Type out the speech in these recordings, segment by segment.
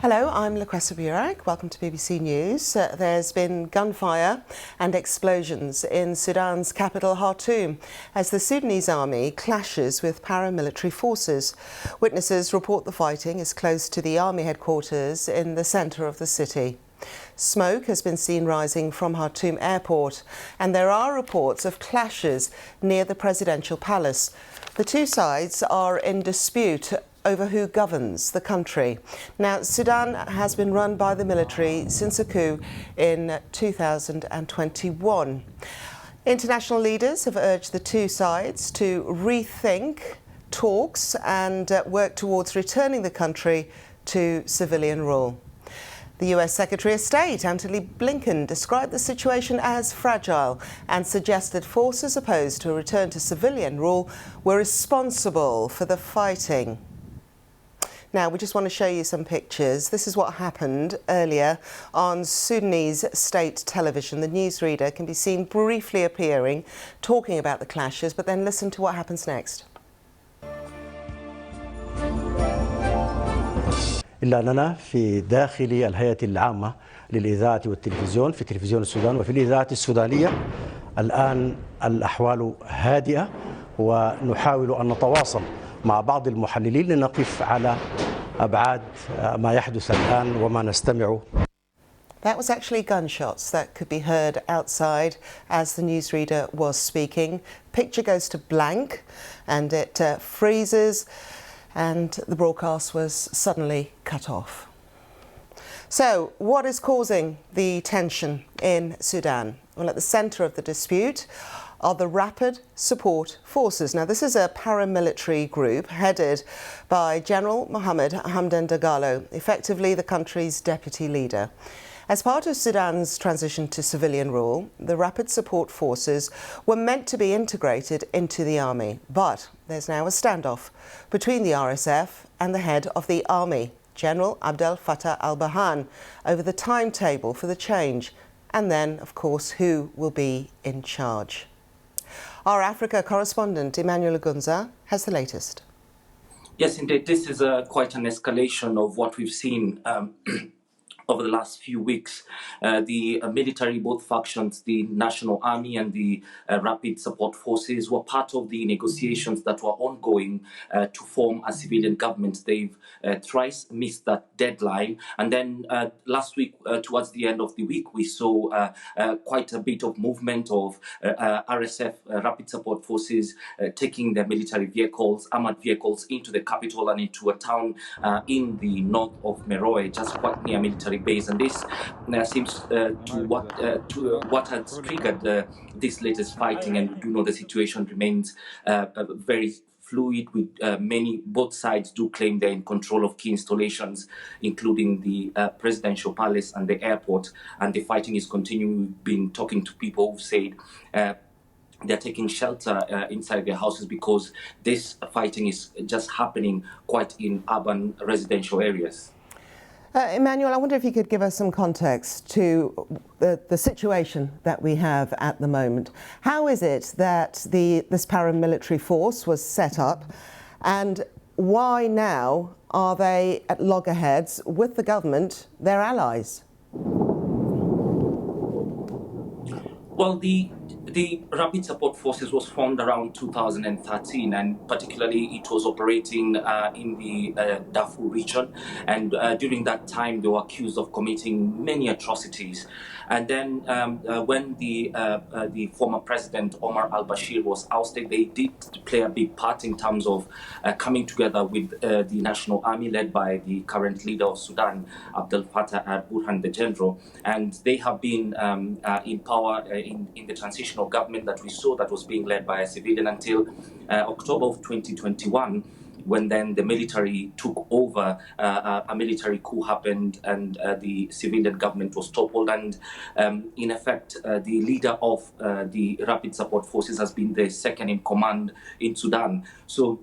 Hello, I'm Laquessa Burak. Welcome to BBC News. There's been gunfire and explosions in Sudan's capital, Khartoum, as the Sudanese army clashes with paramilitary forces. Witnesses report the fighting is close to the army headquarters in the centre of the city. Smoke has been seen rising from Khartoum airport, and there are reports of clashes near the presidential palace. The two sides are in dispute over who governs the country. Now, Sudan has been run by the military since a coup in 2021. International leaders have urged the two sides to rethink talks and work towards returning the country to civilian rule. The US Secretary of State, Antony Blinken, described the situation as fragile and suggested forces opposed to a return to civilian rule were responsible for the fighting. Now, we just want to show you some pictures. This is what happened earlier on Sudanese state television. The newsreader can be seen briefly appearing, talking about the clashes, but then listen to what happens next. إلا أننا في داخل الهيئة العامة للإذاعة والتلفزيون في تلفزيون السودان وفي الإذاعة السودانية الآن الأحوال هادئة ونحاول أن نتواصل مع بعض المحللين لنقف على أبعاد ما يحدث الآن وما نستمع. That was actually gunshots that could be heard outside as the newsreader was speaking. Picture goes to blank and it freezes, and the broadcast was suddenly cut off. So, what is causing the tension in Sudan? Well, at the centre of the dispute are the Rapid Support Forces. Now, this is a paramilitary group headed by General Mohammed Hamdan Dagalo, effectively the country's deputy leader. As part of Sudan's transition to civilian rule, the Rapid Support Forces were meant to be integrated into the army, but there's now a standoff between the RSF and the head of the army, General Abdel Fattah al-Burhan, over the timetable for the change, and then, of course, who will be in charge. Our Africa correspondent, Emmanuel Gunza, has the latest. Yes, indeed, this is quite an escalation of what we've seen over the last few weeks. The military, both factions, the National Army and the Rapid Support Forces, were part of the negotiations that were ongoing to form a civilian government. They've thrice missed that deadline. And then last week, towards the end of the week, we saw quite a bit of movement of RSF, Rapid Support Forces, taking their military vehicles, armored vehicles, into the capital and into a town in the north of Meroe, just quite near military base, and this seems to what has triggered this latest fighting. And we do know the situation remains very fluid, with both sides do claim they're in control of key installations, including the presidential palace and the airport, and the fighting is continuing. We've been talking to people who've said they're taking shelter inside their houses because this fighting is just happening quite in urban residential areas. Emmanuel, I wonder if you could give us some context to the situation that we have at the moment. How is it that this paramilitary force was set up, and why now are they at loggerheads with the government, their allies? Well, the Rapid Support Forces was formed around 2013, and particularly it was operating in the Darfur region. And during that time, they were accused of committing many atrocities. And then when the former president Omar al-Bashir was ousted, they did play a big part in terms of coming together with the National Army, led by the current leader of Sudan, Abdel Fattah al-Burhan, the general. And they have been in power in the transitional government that we saw that was being led by a civilian until October of 2021, when then the military took over. A military coup happened and the civilian government was toppled, and in effect the leader of the Rapid Support Forces has been the second in command in Sudan. So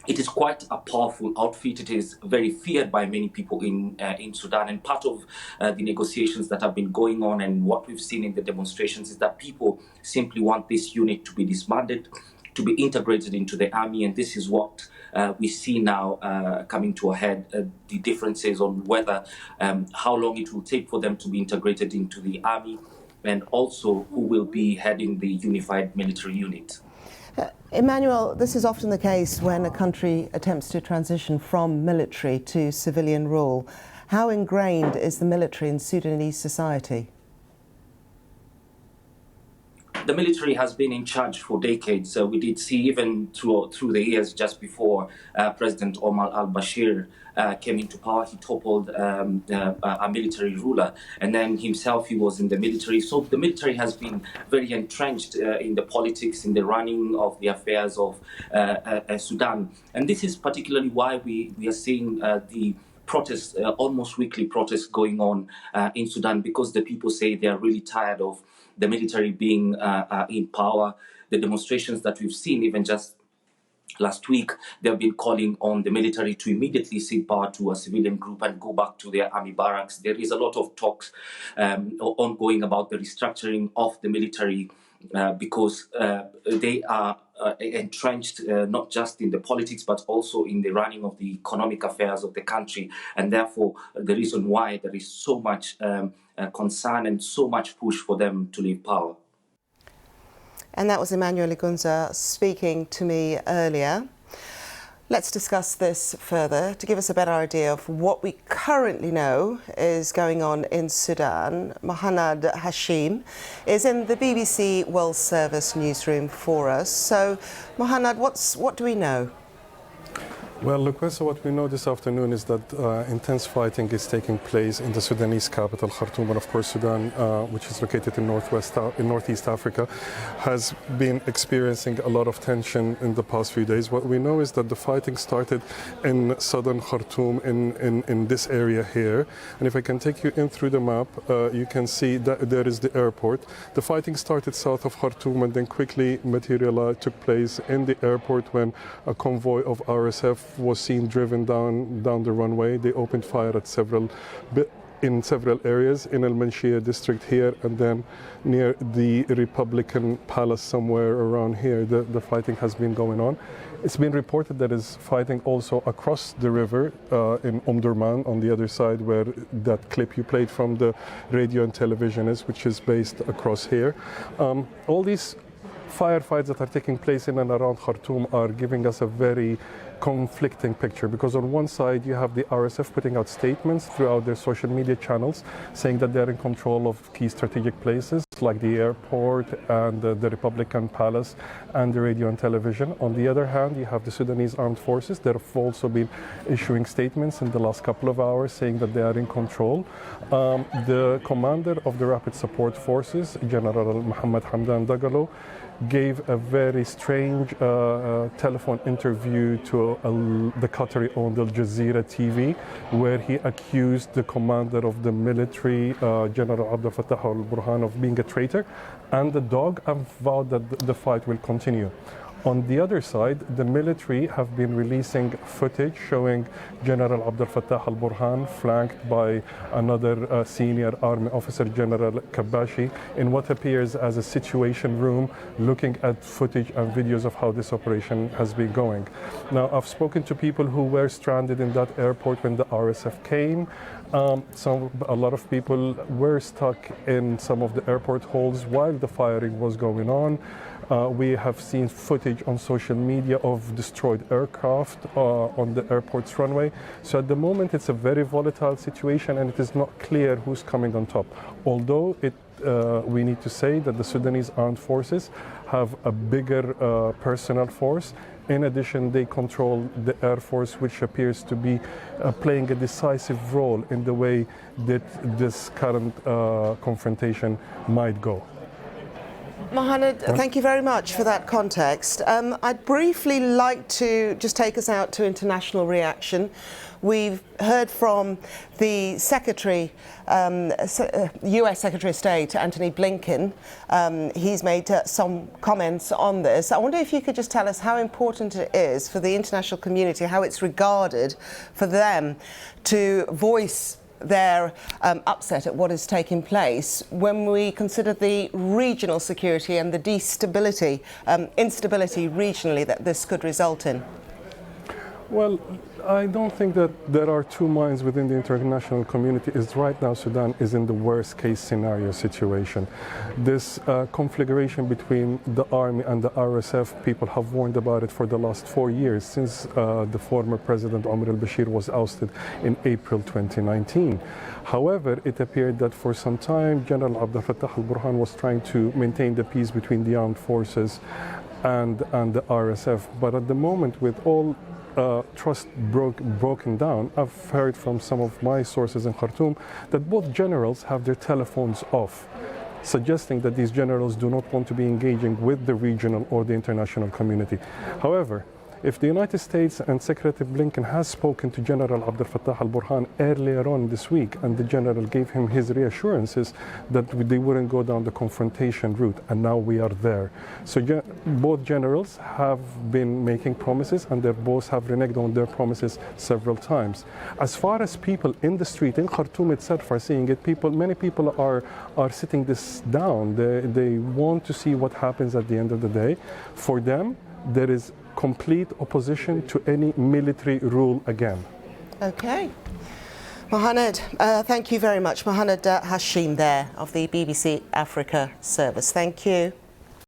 it is quite a powerful outfit. It is very feared by many people in Sudan, and part of the negotiations that have been going on and what we've seen in the demonstrations is that people simply want this unit to be disbanded, to be integrated into the army, and this is what we see now coming to a head the differences on whether how long it will take for them to be integrated into the army, and also who will be heading the unified military unit. Emmanuel, this is often the case when a country attempts to transition from military to civilian rule. How ingrained is the military in Sudanese society? The military has been in charge for decades. We did see even through the years just before President Omar al-Bashir came into power, he toppled a military ruler, and then himself he was in the military. So the military has been very entrenched in the politics, in the running of the affairs of Sudan. And this is particularly why we are seeing the protests, almost weekly protests going on in Sudan, because the people say they are really tired of the military being in power. The demonstrations that we've seen, even just last week, they've been calling on the military to immediately cede power to a civilian group and go back to their army barracks. There is a lot of talks ongoing about the restructuring of the military because they are entrenched not just in the politics but also in the running of the economic affairs of the country, and therefore the reason why there is so much concern and so much push for them to leave power. And that was Emmanuel Igunza speaking to me earlier. Let's discuss this further to give us a better idea of what we currently know is going on in Sudan. Mohanad Hashim is in the BBC World Service newsroom for us. So, Mohanad, what do we know? Well, Luquesa, what we know this afternoon is that intense fighting is taking place in the Sudanese capital, Khartoum, and of course Sudan, which is located in Northeast Africa, has been experiencing a lot of tension in the past few days. What we know is that the fighting started in southern Khartoum, in this area here. And if I can take you in through the map, you can see that there is the airport. The fighting started south of Khartoum and then quickly took place in the airport when a convoy of RSF was seen driven down the runway. They opened fire at in several areas in Al Manshia district here, and then near the Republican Palace somewhere around here. The fighting has been going on. It's been reported that is fighting also across the river in Omdurman on the other side, where that clip you played from the radio and television is, which is based across here. All these firefights that are taking place in and around Khartoum are giving us a very conflicting picture, because on one side you have the RSF putting out statements throughout their social media channels saying that they're in control of key strategic places like the airport and the Republican Palace and the radio and television. On the other hand, you have the Sudanese armed forces that have also been issuing statements in the last couple of hours saying that they are in control. The commander of the Rapid Support Forces, General Mohammed Hamdan Dagalo, gave a very strange telephone interview to the Qatari-owned Al Jazeera TV, where he accused the commander of the military, General Abdel Fattah al-Burhan, of being a traitor and a dog, and vowed that the fight will continue. On the other side, the military have been releasing footage showing General Abdel Fattah al-Burhan flanked by another senior army officer, General Kabashi, in what appears as a situation room, looking at footage and videos of how this operation has been going. Now, I've spoken to people who were stranded in that airport when the RSF came. A lot of people were stuck in some of the airport halls while the firing was going on. We have seen footage on social media of destroyed aircraft on the airport's runway. So at the moment, it's a very volatile situation, and it is not clear who's coming on top. Although we need to say that the Sudanese armed forces have a bigger personnel force. In addition, they control the Air Force, which appears to be playing a decisive role in the way that this current confrontation might go. Mohanad, thank you very much for that context. I'd briefly like to just take us out to international reaction. We've heard from the US Secretary of State, Antony Blinken. He's made some comments on this. I wonder if you could just tell us how important it is for the international community, how it's regarded for them to voice their upset at what is taking place when we consider the regional security and the instability regionally that this could result in. Well, I don't think that there are two minds within the international community. Is right now Sudan is in the worst case scenario situation. This conflagration between the army and the RSF, people have warned about it for the last 4 years, since the former president Omar al-Bashir was ousted in April 2019. However, it appeared that for some time General Abdel Fattah al-Burhan was trying to maintain the peace between the armed forces and the RSF. But at the moment, with all trust broken down, I've heard from some of my sources in Khartoum that both generals have their telephones off, suggesting that these generals do not want to be engaging with the regional or the international community. However, if the United States and Secretary Blinken has spoken to General Abdel Fattah al-Burhan earlier on this week, and the general gave him his reassurances that they wouldn't go down the confrontation route, and now we are there. So both generals have been making promises, and they both have reneged on their promises several times. As far as people in the street in Khartoum itself are seeing it, many people are sitting this down. They want to see what happens at the end of the day. For them, there is complete opposition to any military rule again. Okay. Mohamed, thank you very much. Mohamed Hashim there of the BBC Africa Service. Thank you.